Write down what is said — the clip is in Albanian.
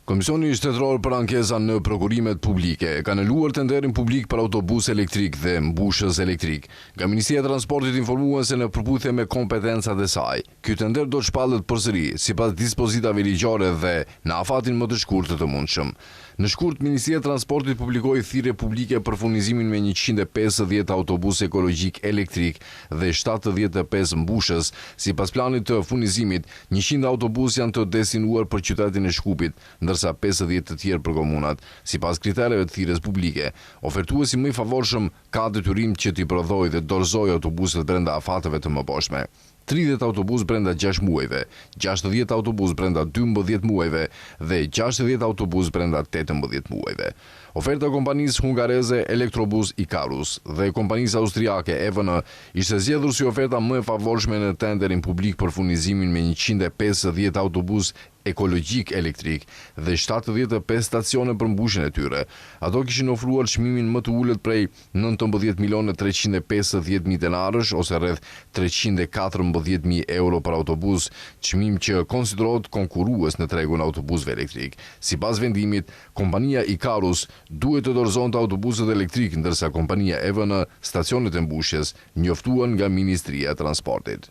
Komisioni Shtetëror për Ankesa në Prokurimet Publike ka ndaluar tenderin publik për autobus elektrik dhe mbushës elektrik. Nga Ministria e Transportit informuan se në përputhje me kompetencat e saj, ky tender do të shpallet përsëri sipas dispozitave ligjore dhe në afatin më të shkurtër të mundshëm. Në shkurt, Ministria e Transportit publikoi thirrje publike për furnizimin me 150 autobus ekologjik elektrik dhe 75 mbushës. Sipas planit të furnizimit, 100 autobus janë të destinuar për qytetin e Shkupit, ndërsa 50 të tjerë për komunat. Sipas kritereve të thirrjes publike, ofertuesi më i favorshëm ka detyrim që t'i prodhojë dhe dorëzojë autobuset brenda afateve të mëposhme. 30 autobus brenda 6 muajve, 60 autobus brenda 12 muajve dhe 60 autobus brenda 18 muajve. Oferta e kompanisë hungareze Elektrobus Ikarus dhe kompanisë austriake EVN ishte zgjedhur si oferta më e favorshme në tenderin publik për furnizimin me 150 autobus ekologjik elektrik dhe 75 stacione për mbushjen e tyre. Ato kishin ofruar çmimin më të ulët prej 19.350.000 denarësh ose rreth 314.000 euro për autobus, çmim që konsiderohet konkurrues në tregun e autobusëve elektrik. Sipas vendimit, kompania Ikarus duhet të dorëzonte autobuset elektrik, ndërsa kompania EVN stacionet e mbushjes, njoftuan nga Ministria e Transportit.